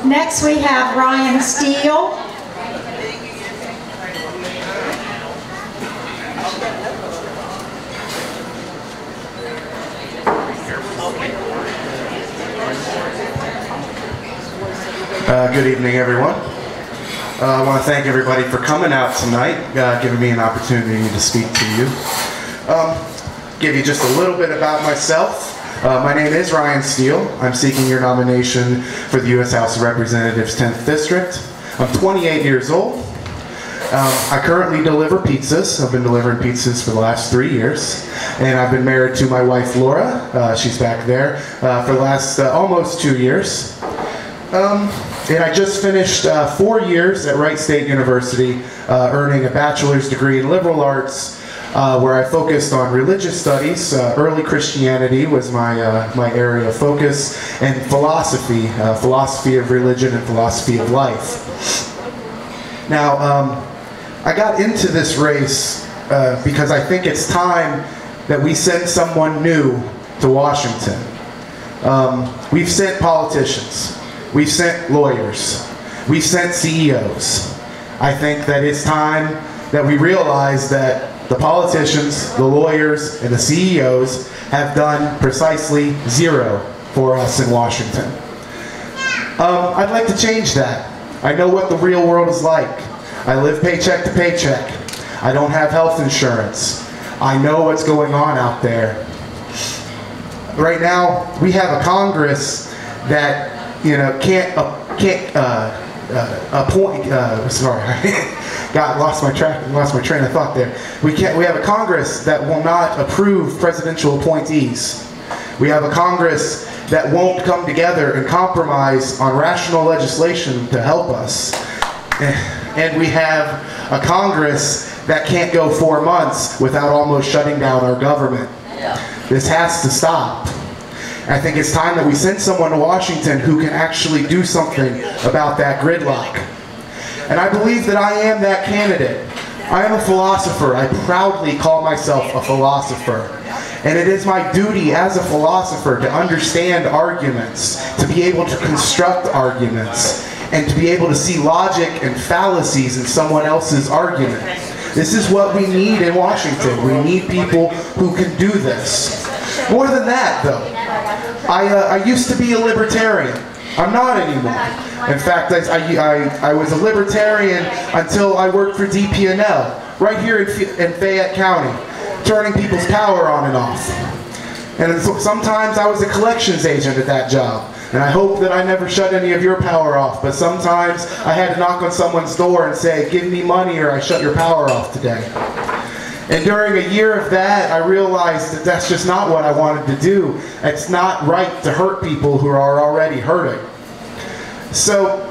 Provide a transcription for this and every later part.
Next we have Ryan Steele. Good evening, everyone. I want to thank everybody for coming out tonight, giving me an opportunity to speak to you. Give you just a little bit about myself. My name is Ryan Steele. I'm seeking your nomination for the U.S. House of Representatives 10th District. I'm 28 years old. I currently deliver pizzas. I've been delivering pizzas for the last 3 years. And I've been married to my wife, Laura. She's back there for the last almost 2 years. And I just finished 4 years at Wright State University, earning a bachelor's degree in liberal arts, where I focused on religious studies. Early Christianity was my area of focus, and philosophy, philosophy of religion and philosophy of life. Now, I got into this race because I think it's time that we send someone new to Washington. We've sent politicians. We've sent lawyers. We've sent CEOs. I think that it's time that we realize that the politicians, the lawyers, and the CEOs have done precisely zero for us in Washington. I'd like to change that. I know what the real world is like. I live paycheck to paycheck. I don't have health insurance. I know what's going on out there. Right now, we have a Congress that can't appoint. Sorry, lost my train of thought there. We have a Congress that will not approve presidential appointees. We have a Congress that won't come together and compromise on rational legislation to help us. And we have a Congress that can't go 4 months without almost shutting down our government. This has to stop. I think it's time that we send someone to Washington who can actually do something about that gridlock. And I believe that I am that candidate. I am a philosopher. I proudly call myself a philosopher. And it is my duty as a philosopher to understand arguments, to be able to construct arguments, and to be able to see logic and fallacies in someone else's argument. This is what we need in Washington. We need people who can do this. More than that, though, I used to be a libertarian. I'm not anymore. In fact, I was a libertarian until I worked for DP&L, right here in Fayette County, turning people's power on and off. And sometimes I was a collections agent at that job. And I hope that I never shut any of your power off, but sometimes I had to knock on someone's door and say, give me money or I shut your power off today. And during a year of that, I realized that that's just not what I wanted to do. It's not right to hurt people who are already hurting. So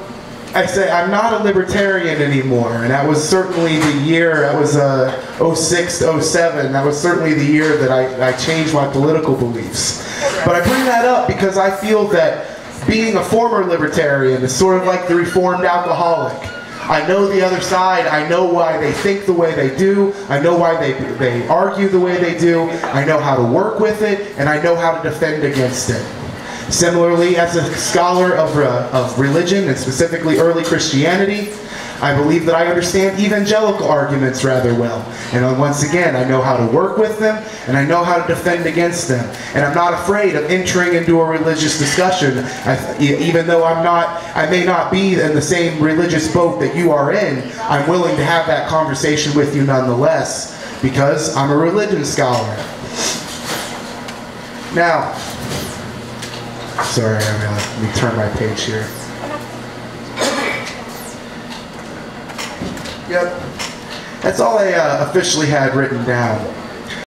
I say I'm not a libertarian anymore, and that was certainly the year, that was 06 to 07, that was certainly the year that I changed my political beliefs. But I bring that up because I feel that being a former libertarian is sort of like the reformed alcoholic. I know the other side. I know why they think the way they do. I know why they argue the way they do. I know how to work with it, and I know how to defend against it. Similarly, as a scholar of religion, and specifically early Christianity, I believe that I understand evangelical arguments rather well. And once again, I know how to work with them, and I know how to defend against them. And I'm not afraid of entering into a religious discussion, even though I may not be in the same religious boat that you are in. I'm willing to have that conversation with you nonetheless, because I'm a religion scholar. Now, sorry, let me turn my page here. Yep, that's all I officially had written down.